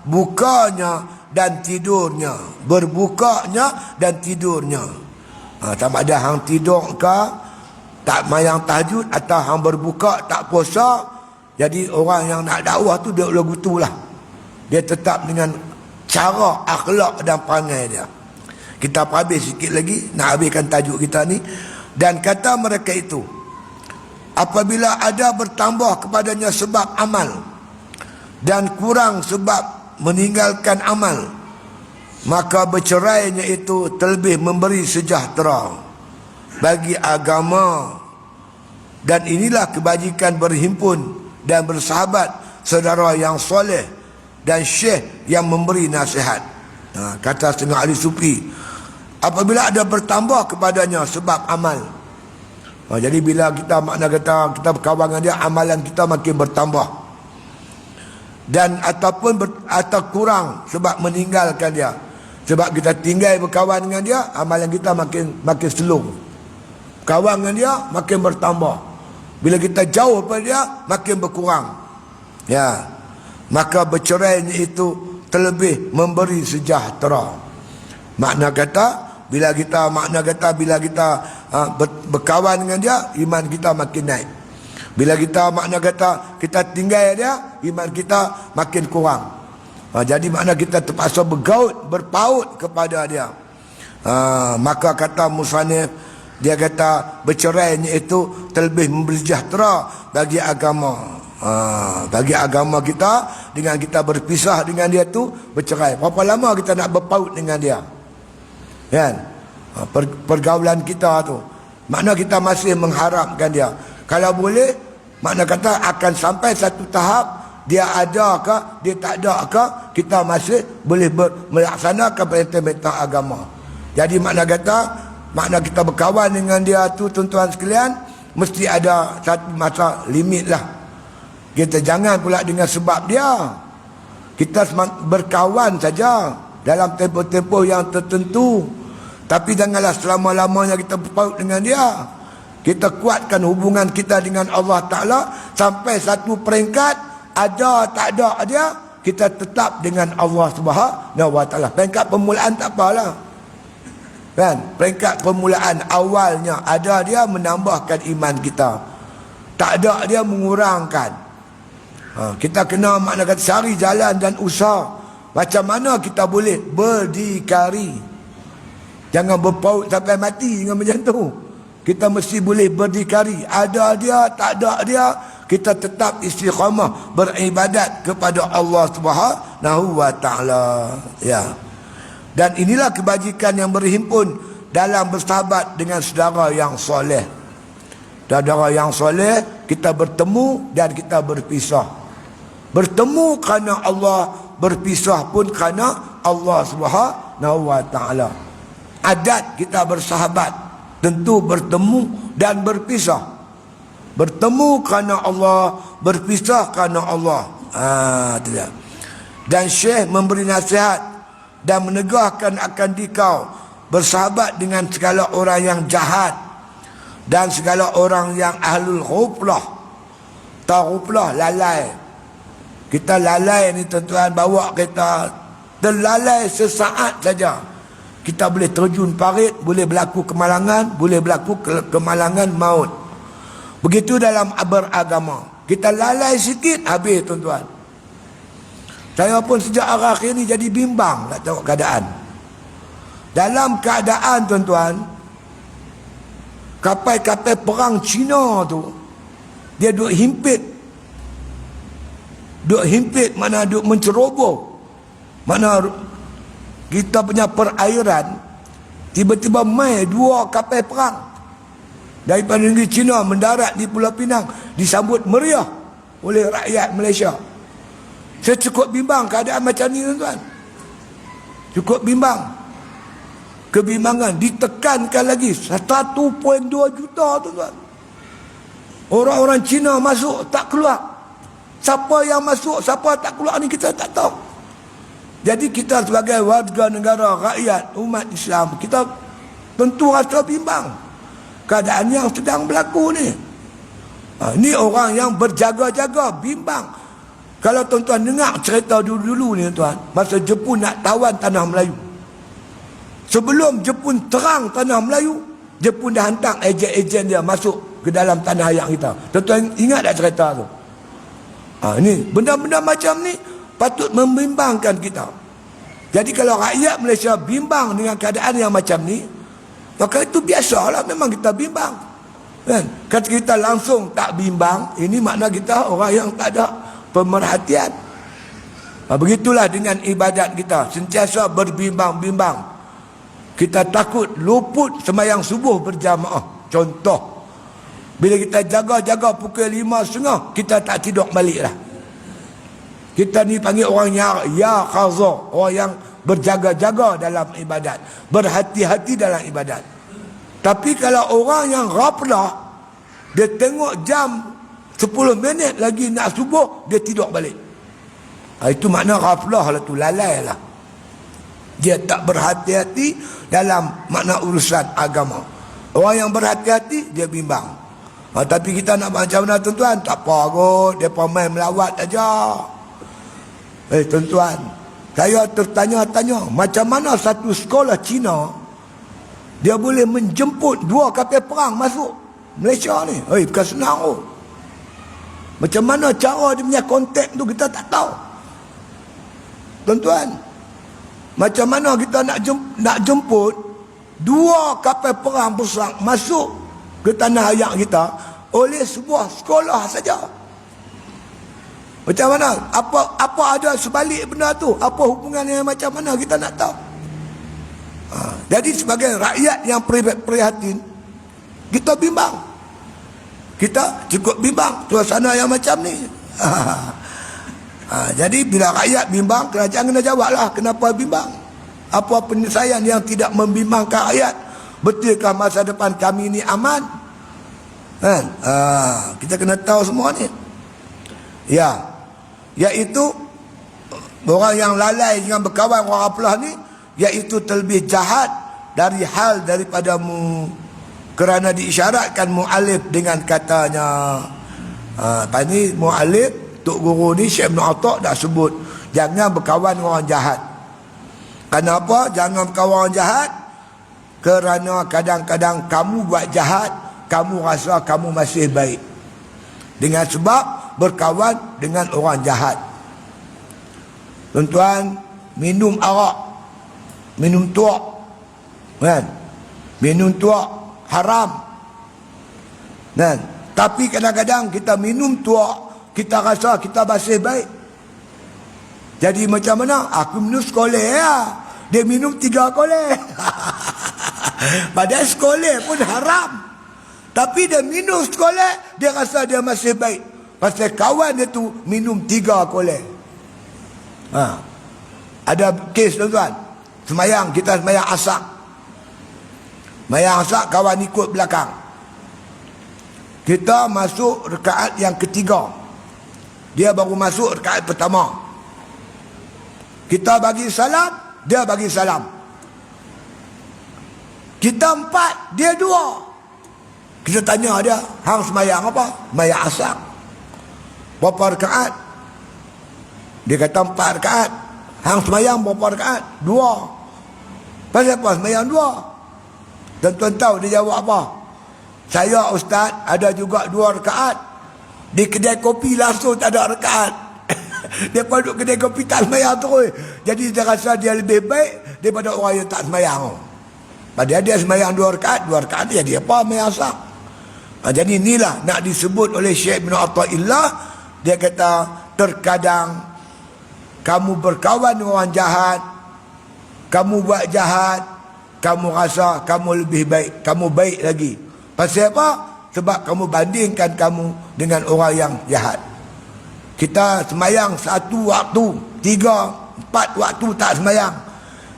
bukanya dan tidurnya, berbukanya dan tidurnya. Sama ada hang tidur ke, tak mayang tahajud, atau hang berbuka tak puasa. Jadi orang yang nak dakwah tu dia lagu tu lah. Dia tetap dengan cara akhlak dan perangai dia. Kita habis sikit lagi, nak habiskan tajuk kita ni. Dan kata mereka itu, apabila ada bertambah kepadanya sebab amal dan kurang sebab meninggalkan amal, maka bercerainya itu terlebih memberi sejahtera bagi agama. Dan inilah kebajikan berhimpun dan bersahabat saudara yang soleh dan syekh yang memberi nasihat. Kata setengah ahli sufi, apabila ada bertambah kepadanya sebab amal. Jadi bila kita makna kata kita berkawan dengan dia, amalan kita makin bertambah. Dan ataupun atau kurang sebab meninggalkan dia. Sebab kita tinggal berkawan dengan dia, amalan kita makin slow. Kawan dengan dia makin bertambah. Bila kita jauh daripada dia, makin berkurang. Ya. Maka bercerainya itu terlebih memberi sejahtera. Makna kata bila kita berkawan dengan dia, iman kita makin naik. Bila kita makna kata kita tinggal dia, iman kita makin kurang. Jadi makna kita terpaksa berpaut kepada dia. Maka kata musannif, dia kata bercerainya itu terlebih memberi sejahtera bagi agama. Bagi agama kita, dengan kita berpisah dengan dia tu bercerai. Berapa lama kita nak berpaut dengan dia? Kan? Pergaulan kita tu, makna kita masih mengharapkan dia. Kalau boleh, makna kata akan sampai satu tahap, dia ada ke, dia tak ada ke, kita masih boleh melaksanakan perintah-perintah agama. Jadi makna kita berkawan dengan dia tu tuan-tuan sekalian, mesti ada satu masa limit lah. Kita jangan pula dengan sebab dia. Kita berkawan saja dalam tempoh-tempoh yang tertentu. Tapi janganlah selama-lamanya kita berpaut dengan dia. Kita kuatkan hubungan kita dengan Allah Ta'ala sampai satu peringkat, ada tak ada dia, kita tetap dengan Allah Subhanahu Wa Ta'ala. Peringkat permulaan tak apalah, kan? Peringkat permulaan awalnya ada dia menambahkan iman kita, tak ada dia mengurangkan. Kita kena makna kata cari jalan dan usaha macam mana kita boleh berdikari. Jangan berpaut sampai mati dengan macam tu. Kita mesti boleh berdikari. Ada dia, tak ada dia, kita tetap istiqamah beribadat kepada Allah Subhanahu Wa Ta'ala. Ya. Dan inilah kebajikan yang berhimpun dalam bersahabat dengan saudara yang soleh. Saudara yang soleh, kita bertemu dan kita berpisah. Bertemu kerana Allah, berpisah pun kerana Allah Subhanahu Wa Ta'ala. Adat kita bersahabat tentu bertemu dan berpisah. Bertemu kerana Allah, berpisah kerana Allah. Tidak. Dan Syekh memberi nasihat dan menegahkan akan dikau bersahabat dengan segala orang yang jahat dan segala orang yang ahlul ghuflah. Tahu ghuflah, lalai. Kita lalai ni tuan-tuan, bawa kita terlalai sesaat saja. Kita boleh terjun parit, boleh berlaku kemalangan, boleh berlaku kemalangan maut. Begitu dalam beragama. Kita lalai sikit, habis tuan-tuan. Saya pun sejak akhir ni jadi bimbang nak tengok keadaan. Dalam keadaan tuan-tuan, kapal-kapal perang Cina tu, dia duk himpit. Duk himpit, mana duk menceroboh. Mana kita punya perairan, tiba-tiba mai 2 kapal perang daripada negeri Cina mendarat di Pulau Pinang, disambut meriah oleh rakyat Malaysia. Saya cukup bimbang keadaan macam ni tuan-tuan. Cukup bimbang. Kebimbangan ditekankan lagi 1.2 juta tuan-tuan. Orang-orang Cina masuk tak keluar. Siapa yang masuk, siapa tak keluar ni kita tak tahu. Jadi kita sebagai warga negara, rakyat, umat Islam, kita tentu rasa bimbang keadaan yang sedang berlaku ni. Ni orang yang berjaga-jaga, bimbang. Kalau tuan-tuan dengar cerita dulu-dulu ni tuan, masa Jepun nak tawan tanah Melayu. Sebelum Jepun terang tanah Melayu, Jepun dah hantar ejen-ejen dia masuk ke dalam tanah air kita. Tuan-tuan ingat tak cerita tu? Ni benda-benda macam ni patut membimbangkan kita. Jadi kalau rakyat Malaysia bimbang dengan keadaan yang macam ni, maka itu biasalah, memang kita bimbang. Kan? Kata kita langsung tak bimbang, ini makna kita orang yang tak ada pemerhatian. Begitulah dengan ibadat kita, sentiasa berbimbang-bimbang. Kita takut luput sembahyang subuh berjamaah. Contoh, bila kita jaga-jaga pukul 5.30, kita tak tidur balik lah. Kita ni panggil orang ya qaza, orang yang berjaga-jaga dalam ibadat, berhati-hati dalam ibadat. Tapi kalau orang yang ghaflah, dia tengok jam 10 minit lagi nak subuh, dia tidur balik. Itu makna ghaflah lah tu, lalai lah. Dia tak berhati-hati dalam makna urusan agama. Orang yang berhati-hati, dia bimbang. Tapi kita nak macam mana tuan-tuan? Tak apa kot, dia main melawat aja. Tuan-tuan, saya tertanya-tanya, macam mana satu sekolah Cina dia boleh menjemput 2 kapal perang masuk Malaysia ni? Bukan senang kot. Macam mana cara dia punya kontak tu kita tak tahu. Tuan-tuan, macam mana kita nak jemput 2 kapal perang besar masuk ke tanah air kita oleh sebuah sekolah saja? Macam mana? Apa ada sebalik benda tu? Apa hubungannya, macam mana kita nak tahu? Jadi sebagai rakyat yang prihatin, kita bimbang. Kita cukup bimbang suasana yang macam ni. Jadi bila rakyat bimbang, kerajaan kena jawablah kenapa bimbang. Apa penyelesaian yang tidak membimbangkan rakyat? Betulkah masa depan kami ni aman? Kan? Kita kena tahu semua ni. Ya, iaitu orang yang lalai dengan berkawan orang apalah ni, iaitu terlebih jahat dari hal daripadamu, kerana diisyaratkan mu'alif dengan katanya. Tadi mu'alif, Tok Guru ni Syekh Ibn Atta' dah sebut jangan berkawan orang jahat. Kenapa jangan berkawan orang jahat? Kerana kadang-kadang kamu buat jahat, kamu rasa kamu masih baik dengan sebab berkawan dengan orang jahat. Tuan-tuan, minum arak, minum tuak, kan? Minum tuak haram, kan? Tapi kadang-kadang kita minum tuak, kita rasa kita masih baik. Jadi macam mana? Aku minum sekoleh ya. Dia minum 3 koleh. Padahal sekoleh pun haram. Tapi dia minum sekoleh, dia rasa dia masih baik. Pasal kawan dia tu minum 3 koleh. Ada kes tuan-tuan. Semayang, kita semayang asak. Semayang asak, kawan ikut belakang. Kita masuk rekaat yang ketiga. Dia baru masuk rekaat pertama. Kita bagi salam, dia bagi salam. Kita 4, dia 2. Kita tanya dia, hang semayang apa? Semayang asak. Berapa rekaat? Dia kata 4 rekaat. Hang semayang berapa rekaat? 2. Pasal apa semayang 2? Tuan-tuan tahu dia jawab apa? Saya ustaz ada juga 2 rekaat. Di kedai kopi langsung tak ada rekaat. Dia duduk kedai kopi tak semayang terus. Jadi dia rasa dia lebih baik daripada orang yang tak semayang. Padahal dia semayang 2 rekaat, 2 rekaat dia jadi apa? Semayang asak. Jadi inilah nak disebut oleh Syekh Ibn Atha'illah. Dia kata terkadang kamu berkawan dengan orang jahat, kamu buat jahat, kamu rasa kamu lebih baik, kamu baik lagi. Pasal apa? Sebab kamu bandingkan kamu dengan orang yang jahat. Kita semayang 1 waktu, 3, 4 waktu tak semayang.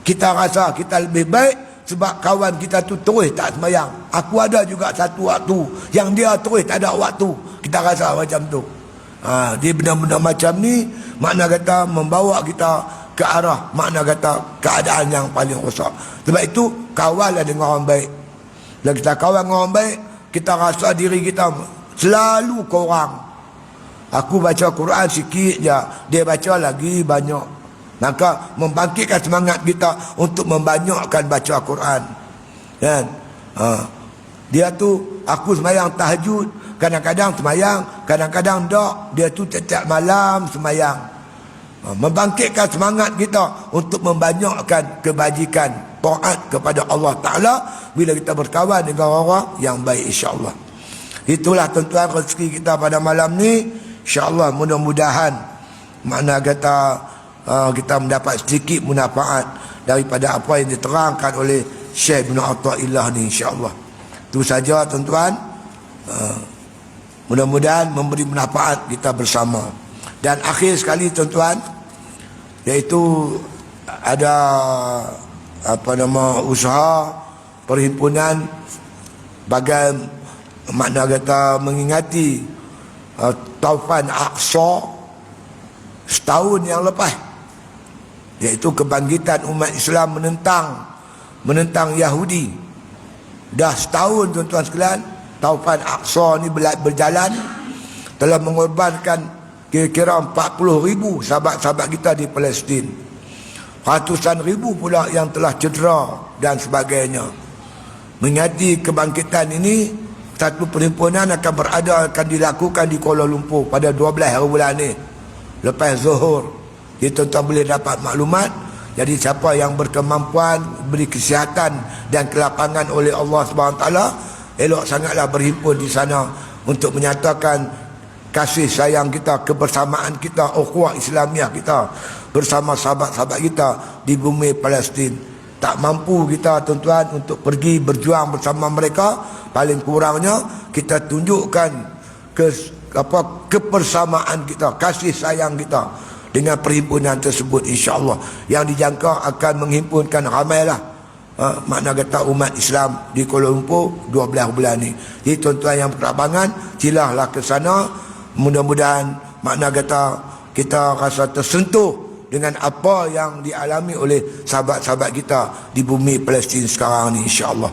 Kita rasa kita lebih baik sebab kawan kita tu terus tak semayang. Aku ada juga 1 waktu yang dia terus tak ada waktu. Kita rasa macam tu. Dia benda-benda macam ni makna kata membawa kita ke arah makna kata keadaan yang paling rosak. Sebab itu kawanlah dengan orang baik. Bila kita kawan dengan orang baik, kita rasa diri kita selalu kurang. Aku baca Quran sikit je, dia baca lagi banyak. Maka membangkitkan semangat kita untuk membanyakkan baca Quran. Kan? Dia tu aku semayang tahajud, kadang-kadang semayang, kadang-kadang tak. Dia tu setiap malam semayang. Membangkitkan semangat kita untuk membanyakkan kebajikan, taat kepada Allah Ta'ala bila kita berkawan dengan orang yang baik, insya-Allah. Itulah tuan-tuan rezeki kita pada malam ni. InsyaAllah mudah-mudahan makna kata kita mendapat sedikit manfaat daripada apa yang diterangkan oleh Syekh Ibn Atha'illah ni, insyaAllah. Itu saja tuan-tuan. Mudah-mudahan memberi manfaat kita bersama. Dan akhir sekali tuan-tuan, iaitu ada usaha perhimpunan bagai makna kata mengingati Taufan Aqsa setahun yang lepas, iaitu kebangkitan umat Islam menentang Yahudi. Dah setahun tuan-tuan sekalian, Taufan Aqsa ni berjalan, telah mengorbankan kira-kira 40,000 sahabat-sahabat kita di Palestin. Ratusan ribu pula yang telah cedera dan sebagainya. Mengingati kebangkitan ini, satu perhimpunan akan dilakukan di Kuala Lumpur pada 12 hari bulan ni, lepas zuhur. Jadi tuan-tuan boleh dapat maklumat. Jadi siapa yang berkemampuan, beri kesihatan dan kelapangan oleh Allah SWT, elok sangatlah berhimpun di sana untuk menyatakan kasih sayang kita, kebersamaan kita, ukhuwah Islamiah kita bersama sahabat-sahabat kita di bumi Palestin. Tak mampu kita tuan-tuan untuk pergi berjuang bersama mereka, paling kurangnya kita tunjukkan kebersamaan kita, kasih sayang kita dengan perhimpunan tersebut, insya-Allah, yang dijangka akan menghimpunkan ramailah makna kata umat Islam di Kuala Lumpur 12 bulan ni. Jadi tuan-tuan yang berkelapangan, silalah ke sana. Mudah-mudahan makna kata kita rasa tersentuh dengan apa yang dialami oleh sahabat-sahabat kita di bumi Palestin sekarang ni, insya-Allah.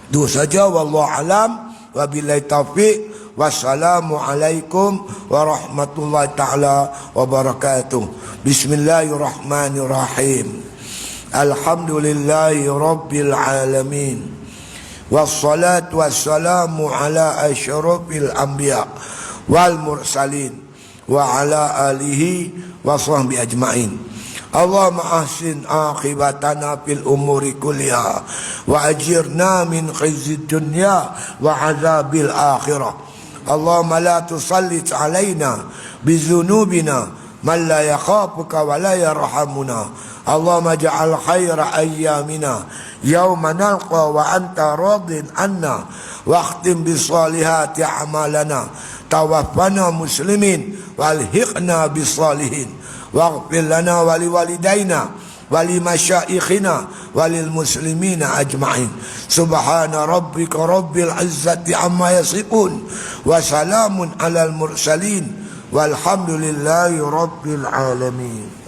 Itu saja, wallahu alam, wabillahi taufiq. Wassalamualaikum warahmatullahi taala wabarakatuh. Bismillahirrahmanirrahim. Alhamdulillahi rabbil alamin. Wassalatu wassalamu ala asyrafil anbiya wal mursalin wa ala alihi wa sahbihi ajma'in. Allahumma ahsin aqibatana fil umuri kulliha wa ajirna min khizyid dunya wa azabil akhirah. Allahumma la tusallit alaina bizunubina man la yakhafuka wa la yarhamuna. Allahumma ja'al khaira ayyamina yawma nalqa wa anta radin anna wa akhtim bisalihati a'malana. Tawaffana muslimin walhiqna bisalihin waghfir lana wa liwalidayna wali masyaikhina walil muslimina ajma'in. Subhana rabbika rabbil izzati amma yasifun wa salamun alal mursalin walhamdulillahi rabbil alamin.